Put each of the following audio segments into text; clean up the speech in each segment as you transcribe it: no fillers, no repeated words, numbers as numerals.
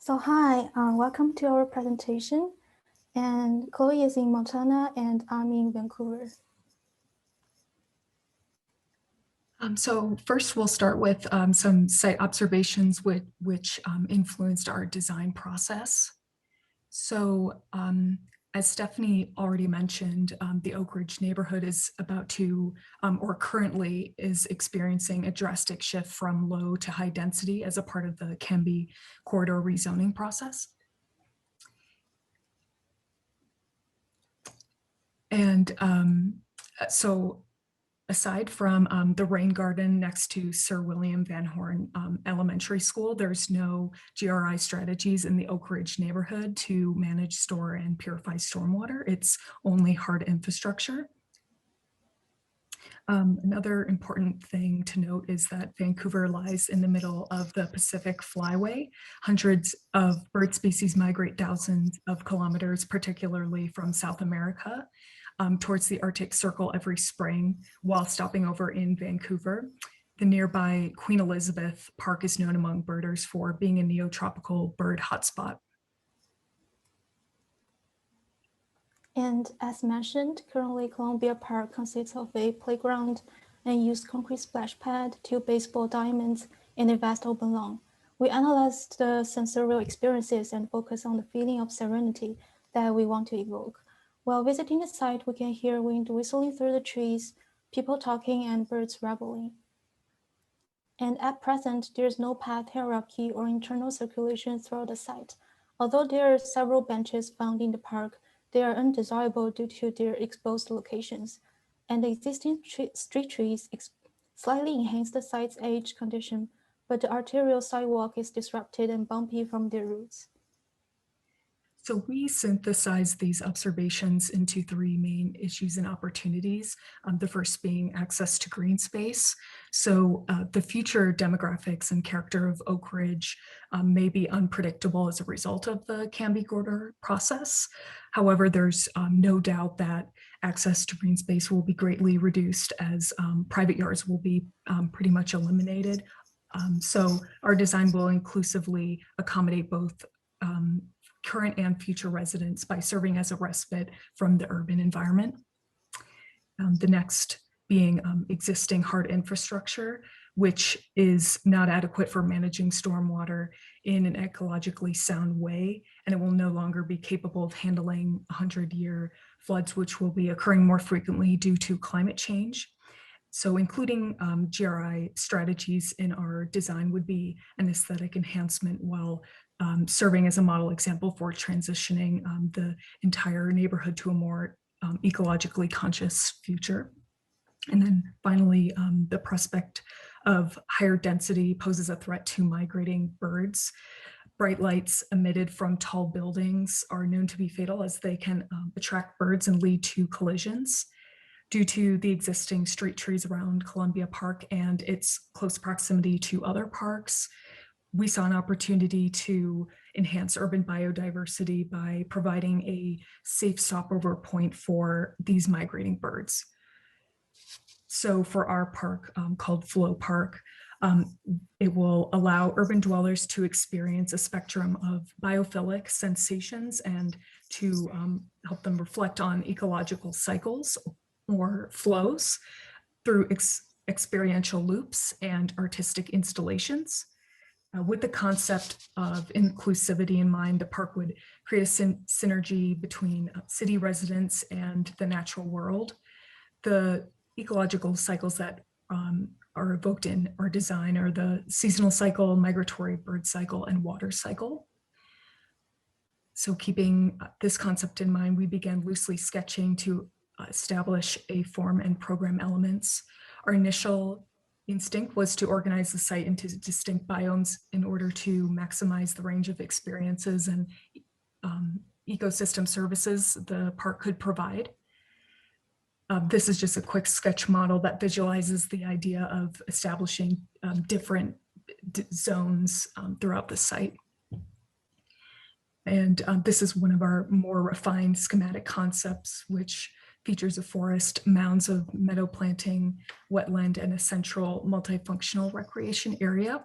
So hi, welcome to our presentation. And Chloe is in Montana and I'm in Vancouver. So first we'll start with some site observations which influenced our design process. So as Stephanie already mentioned, the Oak Ridge neighborhood is about to, or currently is experiencing a drastic shift from low to high density as a part of the Canby corridor rezoning process. And so aside from the rain garden next to Sir William Van Horn Elementary School, there's no GRI strategies in the Oak Ridge neighborhood to manage, store, and purify stormwater. It's only hard infrastructure. Another important thing to note is that Vancouver lies in the middle of the Pacific Flyway. Hundreds of bird species migrate thousands of kilometers, particularly from South America, towards the Arctic Circle every spring while stopping over in Vancouver. The nearby Queen Elizabeth Park is known among birders for being a neotropical bird hotspot. And as mentioned, currently Columbia Park consists of a playground and used concrete splash pad, 2 baseball diamonds, and a vast open lawn. We analyzed the sensorial experiences and focus on the feeling of serenity that we want to evoke. While visiting the site, we can hear wind whistling through the trees, people talking, and birds reveling. And at present, there is no path hierarchy or internal circulation throughout the site. Although there are several benches found in the park, they are undesirable due to their exposed locations, and the existing street trees slightly enhance the site's age condition, but the arterial sidewalk is disrupted and bumpy from their roots. So we synthesized these observations into 3 main issues and opportunities. The first being access to green space. So the future demographics and character of Oak Ridge may be unpredictable as a result of the Canby corridor process. However, there's no doubt that access to green space will be greatly reduced as private yards will be pretty much eliminated. So our design will inclusively accommodate both current and future residents by serving as a respite from the urban environment. The next being existing hard infrastructure, which is not adequate for managing stormwater in an ecologically sound way, and it will no longer be capable of handling 100-year floods, which will be occurring more frequently due to climate change. So including GRI strategies in our design would be an aesthetic enhancement while serving as a model example for transitioning the entire neighborhood to a more ecologically conscious future. And then finally, the prospect of higher density poses a threat to migrating birds. Bright lights emitted from tall buildings are known to be fatal as they can attract birds and lead to collisions. Due to the existing street trees around Columbia Park and its close proximity to other parks, we saw an opportunity to enhance urban biodiversity by providing a safe stopover point for these migrating birds. So for our park called Flow Park, it will allow urban dwellers to experience a spectrum of biophilic sensations and to help them reflect on ecological cycles or flows through experiential loops and artistic installations. With the concept of inclusivity in mind, the park would create a synergy between city residents and the natural world. The ecological cycles that are evoked in our design are the seasonal cycle, migratory bird cycle, and water cycle. So keeping this concept in mind, we began loosely sketching to establish a form and program elements. Our initial instinct was to organize the site into distinct biomes in order to maximize the range of experiences and ecosystem services the park could provide. This is just a quick sketch model that visualizes the idea of establishing different zones throughout the site. And this is one of our more refined schematic concepts, which features a forest, mounds of meadow planting, wetland, and a central multifunctional recreation area.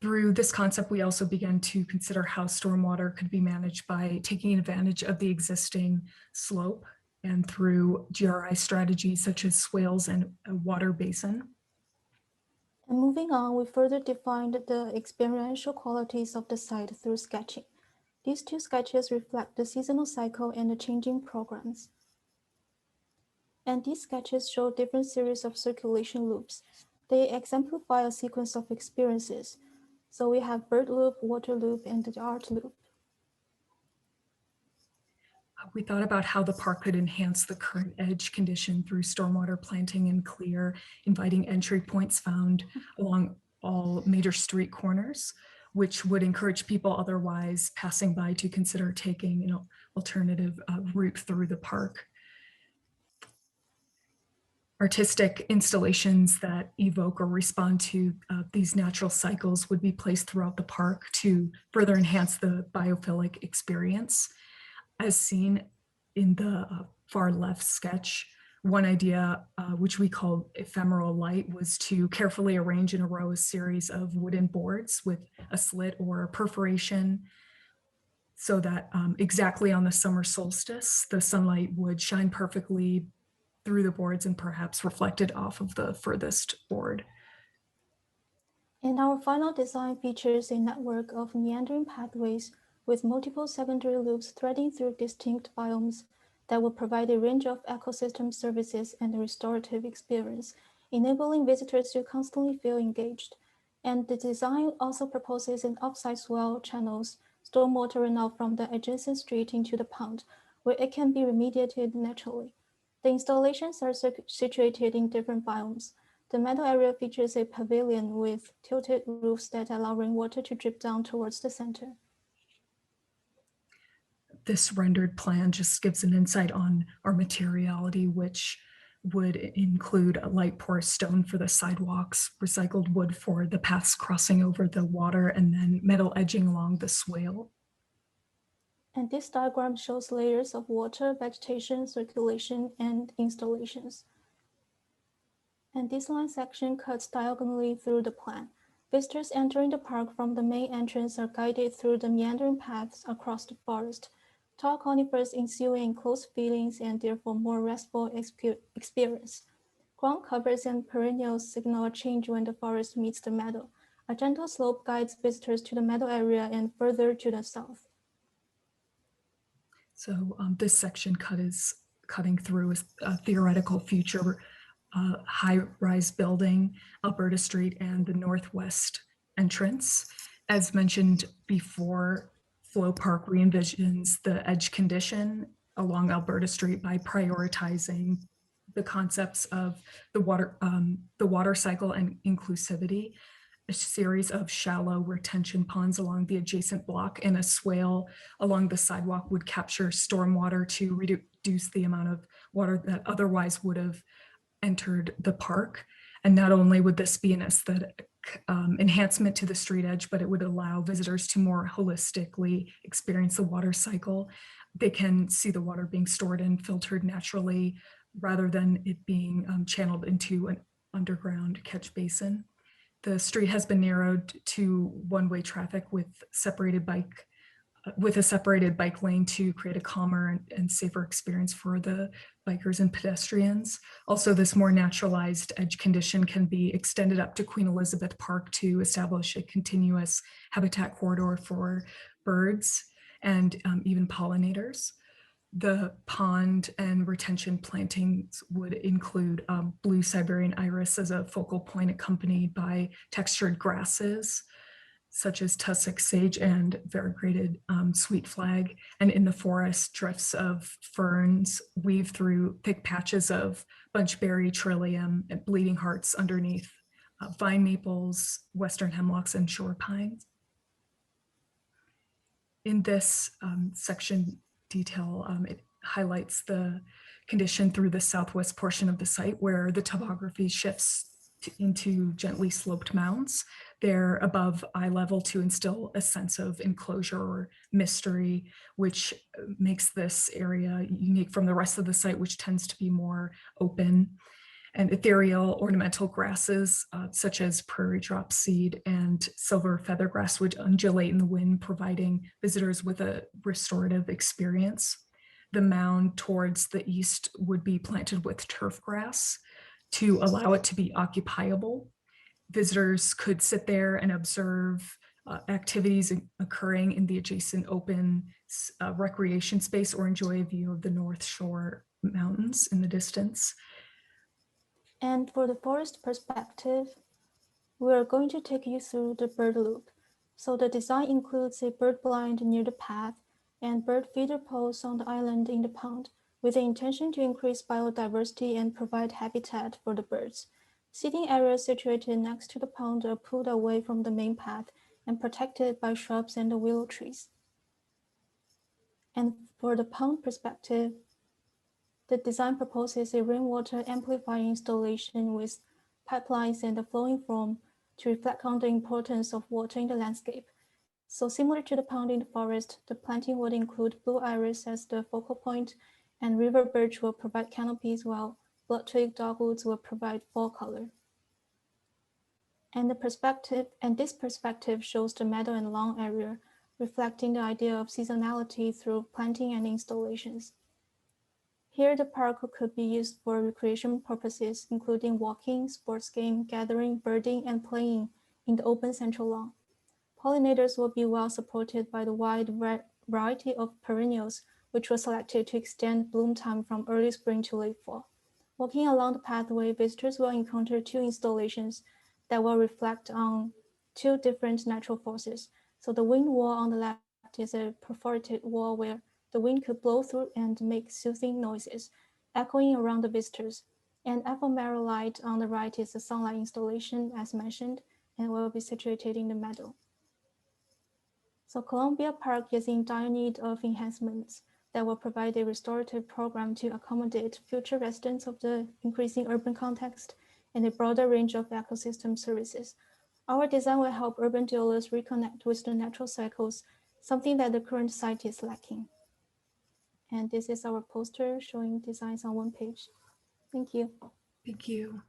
Through this concept, we also began to consider how stormwater could be managed by taking advantage of the existing slope and through GRI strategies such as swales and a water basin. And moving on, we further defined the experiential qualities of the site through sketching. These two sketches reflect the seasonal cycle and the changing programs. And these sketches show different series of circulation loops. They exemplify a sequence of experiences. So we have bird loop, water loop, and the art loop. We thought about how the park could enhance the current edge condition through stormwater planting and clear, inviting entry points found along all major street corners, which would encourage people otherwise passing by to consider taking an alternative route through the park. Artistic installations that evoke or respond to these natural cycles would be placed throughout the park to further enhance the biophilic experience. As seen in the far left sketch, one idea, which we called Ephemeral Light, was to carefully arrange in a row a series of wooden boards with a slit or a perforation so that exactly on the summer solstice, the sunlight would shine perfectly through the boards and perhaps reflected off of the furthest board. And our final design features a network of meandering pathways with multiple secondary loops threading through distinct biomes that will provide a range of ecosystem services and a restorative experience, enabling visitors to constantly feel engaged. And the design also proposes an offsite swell channels stormwater runoff from the adjacent street into the pond, where it can be remediated naturally. The installations are situated in different biomes. The meadow area features a pavilion with tilted roofs that allow rainwater to drip down towards the center. This rendered plan just gives an insight on our materiality, which would include a light porous stone for the sidewalks, recycled wood for the paths crossing over the water, and then metal edging along the swale. And this diagram shows layers of water, vegetation, circulation, and installations. And this line section cuts diagonally through the plan. Visitors entering the park from the main entrance are guided through the meandering paths across the forest. Tall conifers ensuing enclosed feelings and therefore more restful experience. Ground covers and perennials signal a change when the forest meets the meadow. A gentle slope guides visitors to the meadow area and further to the south. So this section is cutting through a theoretical future high-rise building, Alberta Street, and the northwest entrance. As mentioned before, Flow Park re-envisions the edge condition along Alberta Street by prioritizing the concepts of the water cycle and inclusivity, a series of shallow retention ponds along the adjacent block, and a swale along the sidewalk would capture stormwater to reduce the amount of water that otherwise would have entered the park. And not only would this be an aesthetic enhancement to the street edge, but it would allow visitors to more holistically experience the water cycle. They can see the water being stored and filtered naturally rather than it being channeled into an underground catch basin. The street has been narrowed to one-way traffic with a separated bike lane to create a calmer and safer experience for the bikers and pedestrians. Also, this more naturalized edge condition can be extended up to Queen Elizabeth Park to establish a continuous habitat corridor for birds and even pollinators. The pond and retention plantings would include blue Siberian iris as a focal point, accompanied by textured grasses such as tussock sage and variegated sweet flag. And in the forest, drifts of ferns weave through thick patches of bunchberry, trillium, and bleeding hearts underneath vine maples, western hemlocks, and shore pines. In this section detail, it highlights the condition through the southwest portion of the site where the topography shifts into gently sloped mounds. They're above eye level to instill a sense of enclosure or mystery, which makes this area unique from the rest of the site, which tends to be more open. and ethereal ornamental grasses such as prairie drop seed and silver feathergrass would undulate in the wind, providing visitors with a restorative experience. The mound towards the east would be planted with turf grass to allow it to be occupiable. Visitors could sit there and observe activities occurring in the adjacent open recreation space or enjoy a view of the North Shore Mountains in the distance. And for the forest perspective, we are going to take you through the bird loop. So the design includes a bird blind near the path and bird feeder posts on the island in the pond, with the intention to increase biodiversity and provide habitat for the birds. Seating areas situated next to the pond are pulled away from the main path and protected by shrubs and willow trees. And for the pond perspective, the design proposes a rainwater amplifying installation with pipelines and a flowing form to reflect on the importance of water in the landscape. So similar to the pond in the forest, the planting would include blue iris as the focal point, and river birch will provide canopies, while blood-twig dogwoods will provide fall color. And this perspective shows the meadow and lawn area, reflecting the idea of seasonality through planting and installations. Here, the park could be used for recreation purposes, including walking, sports game, gathering, birding, and playing in the open central lawn. Pollinators will be well supported by the wide variety of perennials, which were selected to extend bloom time from early spring to late fall. Walking along the pathway, visitors will encounter two installations that will reflect on two different natural forces. So the wind wall on the left is a perforated wall where the wind could blow through and make soothing noises, echoing around the visitors. And Ephemeral Light on the right is a sunlight installation, as mentioned, and will be situated in the meadow. So Columbia Park is in dire need of enhancements that will provide a restorative program to accommodate future residents of the increasing urban context and a broader range of ecosystem services. Our design will help urban dwellers reconnect with the natural cycles, something that the current site is lacking. And this is our poster showing designs on one page. Thank you. Thank you.